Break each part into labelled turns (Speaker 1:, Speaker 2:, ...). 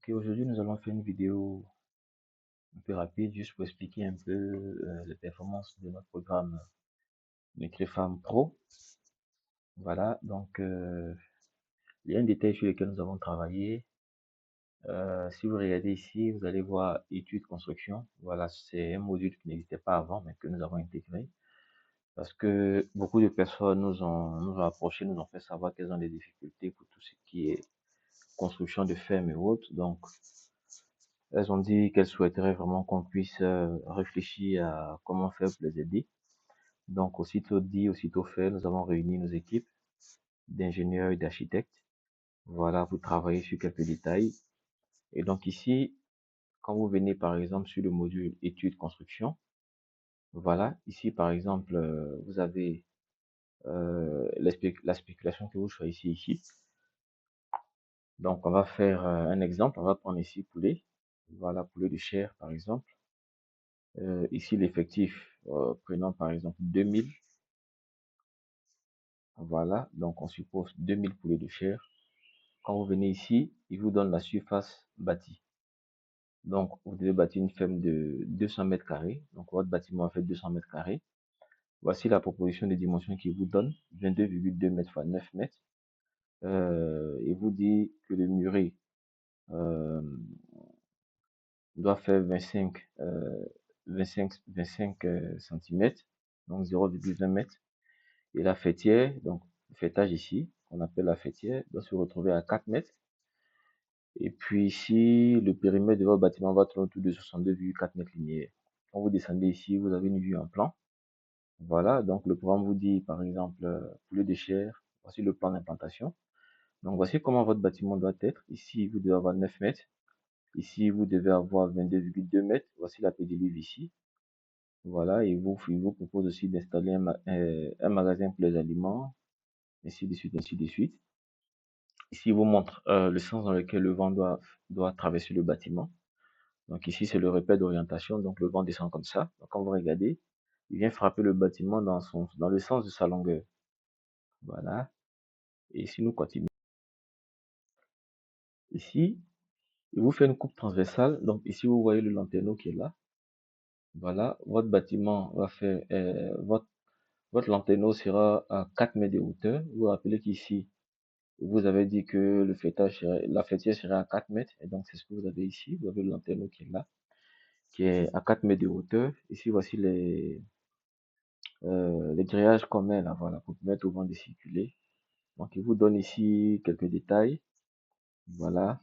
Speaker 1: Ok, aujourd'hui nous allons faire une vidéo un peu rapide juste pour expliquer un peu les performances de notre programme NutriFarm Pro. Voilà, donc il y a un détail sur lequel nous avons travaillé. Si vous regardez ici, vous allez voir études construction. Voilà, c'est un module qui n'existait pas avant, mais que nous avons intégré. Parce que beaucoup de personnes nous ont approchés, nous ont fait savoir qu'elles ont des difficultés pour tout ce qui est construction de fermes et autres. Donc, elles ont dit qu'elles souhaiteraient vraiment qu'on puisse réfléchir à comment faire pour les aider. Donc, aussitôt dit, aussitôt fait, nous avons réuni nos équipes d'ingénieurs et d'architectes. Voilà, vous travaillez sur quelques détails. Et donc ici, quand vous venez par exemple sur le module études construction, voilà, ici par exemple, vous avez la spéculation que vous choisissez ici. Donc, on va faire un exemple. On va prendre ici poulet. Voilà, poulet de chair par exemple. Ici, l'effectif, prenons par exemple 2000. Voilà, donc on suppose 2000 poulets de chair. Quand vous venez ici, il vous donne la surface bâtie. Donc, vous devez bâtir une ferme de 200 mètres carrés. Donc, votre bâtiment fait 200 mètres carrés. Voici la proposition des dimensions qu'il vous donne, 22,2 mètres x 9 mètres. Il vous dit que le muret euh, doit faire 25 cm, donc 0,20 mètres. Et la fêtière, donc le fêtage ici, qu'on appelle la fêtière, doit se retrouver à 4 mètres. Et puis ici, le périmètre de votre bâtiment va tourner autour de 62,4 mètres linéaires. Quand vous descendez ici, vous avez une vue en plan. Voilà, donc le programme vous dit, par exemple, poulet de chair, voici le plan d'implantation. Donc voici comment votre bâtiment doit être. Ici, vous devez avoir 9 mètres. Ici, vous devez avoir 22,2 mètres. Voici la pédiluve ici. Voilà, il vous propose aussi d'installer un magasin pour les aliments, ainsi de suite, ainsi de suite. Ici, il vous montre le sens dans lequel le vent doit traverser le bâtiment. Donc ici, c'est le repère d'orientation. Donc le vent descend comme ça. Donc quand vous regardez, il vient frapper le bâtiment dans le sens de sa longueur. Voilà. Et ici, nous continuons. Ici, il vous fait une coupe transversale. Donc ici, vous voyez le lanterneau qui est là. Voilà. Votre bâtiment va faire, votre lanterneau sera à 4 mètres de hauteur. Vous vous rappelez qu'ici, vous avez dit que la fêtière serait à 4 mètres. Et donc, c'est ce que vous avez ici. Vous avez le lanterneau qui est là, qui est à 4 mètres de hauteur. Ici, voici les grillages qu'on met là, voilà, pour permettre au vent de circuler. Donc, il vous donne ici quelques détails. Voilà.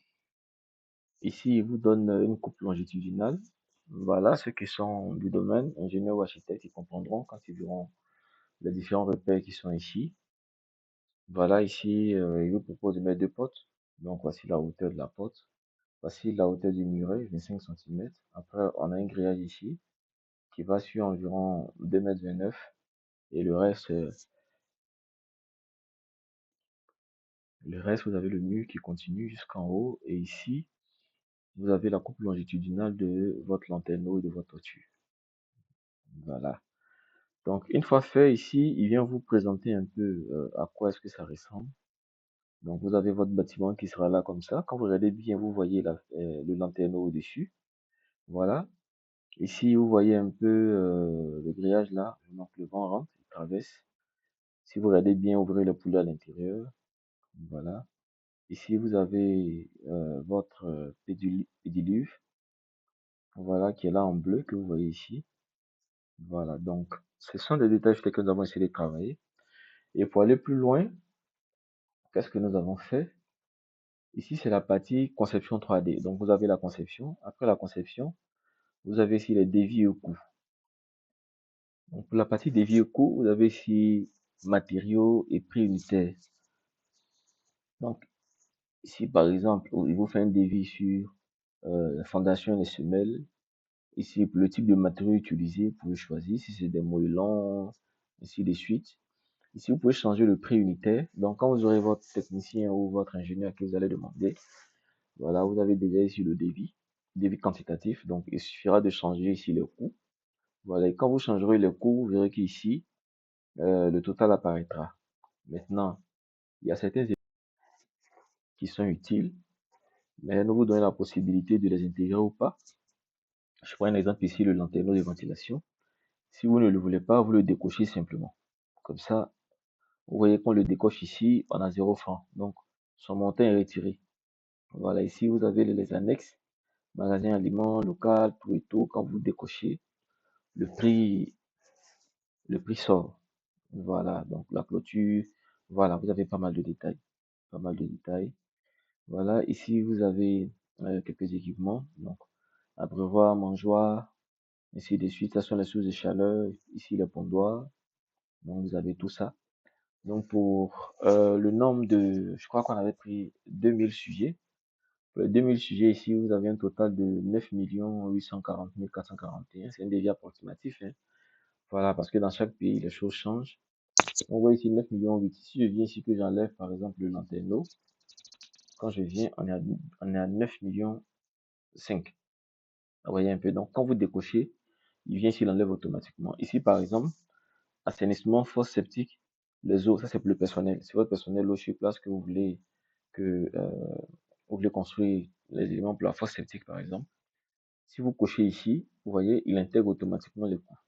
Speaker 1: Ici, il vous donne une coupe longitudinale. Voilà, ceux qui sont du domaine, ingénieurs ou architectes, ils comprendront quand ils verront les différents repères qui sont ici. Voilà, ici, il vous propose de mettre deux potes. Donc, voici la hauteur de la pote. Voici la hauteur du muret, 25 cm. Après, on a un grillage ici qui va sur environ 2,29 m. Et le reste, vous avez le mur qui continue jusqu'en haut. Et ici, vous avez la coupe longitudinale de votre lanterneau et de votre toiture. Voilà. Donc, une fois fait ici, il vient vous présenter un peu à quoi est-ce que ça ressemble. Donc, vous avez votre bâtiment qui sera là comme ça. Quand vous regardez bien, vous voyez le lanterneau au-dessus. Voilà. Ici, vous voyez un peu le grillage là. Donc, le vent rentre, il traverse. Si vous regardez bien, ouvrez le poulet à l'intérieur. Voilà. Ici, vous avez votre pédiluve. Voilà, qui est là en bleu, que vous voyez ici. Voilà, donc, ce sont des détails sur lesquels nous avons essayé de travailler. Et pour aller plus loin, qu'est-ce que nous avons fait? Ici, c'est la partie conception 3D. Donc, vous avez la conception. Après la conception, vous avez ici les devis et coûts. Donc, pour la partie devis et coûts, vous avez ici matériaux et prix unitaire. Donc, ici, par exemple, il vous fait un devis sur la fondation et les semelles. Ici, pour le type de matériaux utilisé, vous pouvez choisir si c'est des moellons, ainsi de suite. Ici, vous pouvez changer le prix unitaire. Donc, quand vous aurez votre technicien ou votre ingénieur que vous allez demander, voilà, vous avez déjà ici le devis quantitatif. Donc, il suffira de changer ici le coût. Voilà, et quand vous changerez le coût, vous verrez qu'ici, le total apparaîtra. Maintenant, il y a certains éléments qui sont utiles. mais nous vous donnons la possibilité de les intégrer ou pas. Je prends un exemple ici, le lanterneau de ventilation. Si vous ne le voulez pas, vous le décochez simplement. Comme ça, vous voyez qu'on le décoche ici, on a 0 francs. Donc, son montant est retiré. Voilà, ici, vous avez les annexes, magasin aliments, local, tout et tout. Quand vous décochez, le prix, le prix sort. Voilà, donc la clôture, voilà, vous avez pas mal de détails. Pas mal de détails. Voilà, ici, vous avez quelques équipements. Donc, abreuvoir, mangeoire, ainsi de suite. Ça sont les sources de chaleur. Ici, les pondoirs. Donc, vous avez tout ça. Donc, pour le nombre de, je crois qu'on avait pris 2000 sujets. Pour les 2000 sujets ici, vous avez un total de 9 840 441. C'est un devis approximatif, hein. Voilà, parce que dans chaque pays, les choses changent. On voit ici 9 millions 8. Si je viens ici que j'enlève, par exemple, le lanterneau, quand je viens, on est à 9 millions 5. Vous voyez un peu. Donc, quand vous décochez, il vient ici, il enlève automatiquement. Ici, par exemple, assainissement, fosse septique, les eaux, ça c'est pour le personnel. C'est votre personnel l'eau sur place que que vous voulez construire les éléments pour la fosse septique, par exemple. Si vous cochez ici, vous voyez, il intègre automatiquement les coûts.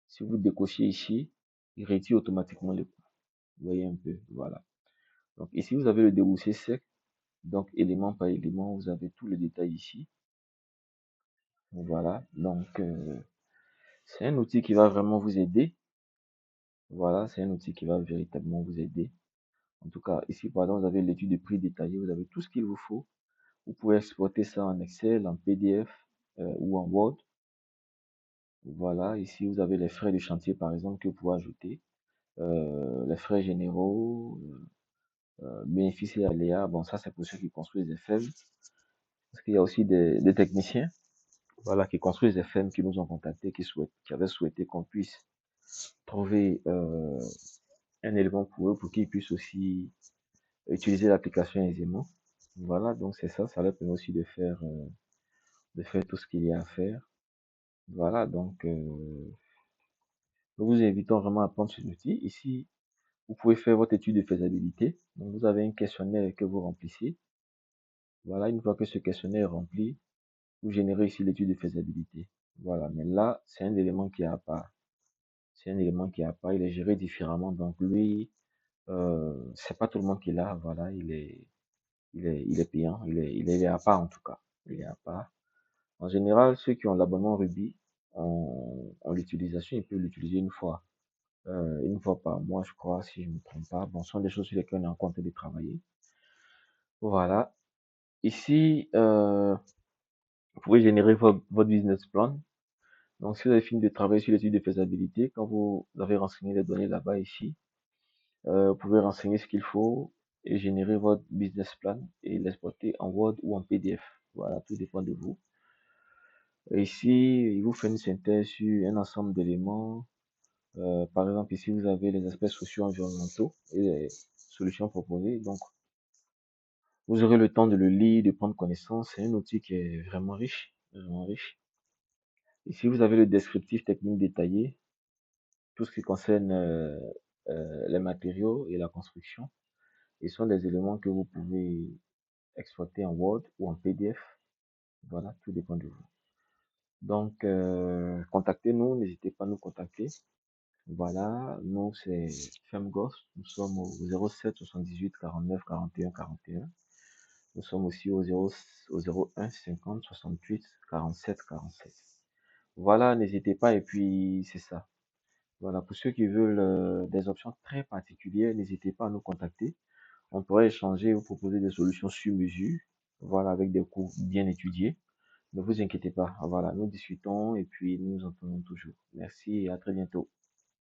Speaker 1: Si vous décochez ici, il retire automatiquement les coûts. Vous voyez un peu, voilà. Donc ici, vous avez le débouché sec. Donc élément par élément, vous avez tout le détail ici. Voilà. Donc c'est un outil qui va vraiment vous aider. Voilà, c'est un outil qui va véritablement vous aider. En tout cas, ici, par exemple, vous avez l'étude de prix détaillée, vous avez tout ce qu'il vous faut. Vous pouvez exporter ça en Excel, en PDF ou en Word. Voilà, ici, vous avez les frais de chantier, par exemple, que vous pouvez ajouter. Les frais généraux, bénéfices et aléas. Bon, ça, c'est pour ceux qui construisent des fermes. Parce qu'il y a aussi des techniciens, voilà, qui construisent des fermes, qui nous ont contactés, qui avaient souhaité qu'on puisse trouver un élément pour eux, pour qu'ils puissent aussi utiliser l'application aisément. Voilà, donc c'est ça, ça leur permet aussi de faire tout ce qu'il y a à faire. Voilà, donc nous vous invitons vraiment à prendre cet outil. Ici, vous pouvez faire votre étude de faisabilité. Donc vous avez un questionnaire que vous remplissez. Voilà, une fois que ce questionnaire est rempli, vous générez ici l'étude de faisabilité. Voilà, mais là, c'est un élément qui est à part. C'est un élément qui est à part, il est géré différemment. Donc lui, c'est pas tout le monde qui l'a, voilà, il est payant, il est à part en tout cas. Il est à part. En général, ceux qui ont l'abonnement Ruby ont l'utilisation, ils peuvent l'utiliser une fois par mois, je crois, si je ne me trompe pas. Bon, ce sont des choses sur lesquelles on est en train de travailler. Voilà. Ici, vous pouvez générer votre business plan. Donc, si vous avez fini de travailler sur l'étude de faisabilité, quand vous avez renseigné les données là-bas ici, vous pouvez renseigner ce qu'il faut et générer votre business plan et l'exporter en Word ou en PDF. Voilà, tout dépend de vous. Et ici, il vous fait une synthèse sur un ensemble d'éléments. Par exemple, ici, vous avez les aspects sociaux environnementaux et les solutions proposées. Donc, vous aurez le temps de le lire, de prendre connaissance. C'est un outil qui est vraiment riche, vraiment riche. Ici, vous avez le descriptif technique détaillé, tout ce qui concerne les matériaux et la construction. Et ce sont des éléments que vous pouvez exploiter en Word ou en PDF. Voilà, tout dépend de vous. Donc, contactez-nous, n'hésitez pas à nous contacter. Voilà, nous c'est FemGos, nous sommes au 07 78 49 41 41. Nous sommes aussi au 01 50 68 47 47. Voilà, n'hésitez pas et puis c'est ça. Voilà, pour ceux qui veulent des options très particulières, n'hésitez pas à nous contacter. On pourrait échanger, vous proposer des solutions sur mesure, voilà, avec des cours bien étudiés. Ne vous inquiétez pas, voilà, nous discutons et puis nous nous entendons toujours. Merci et à très bientôt.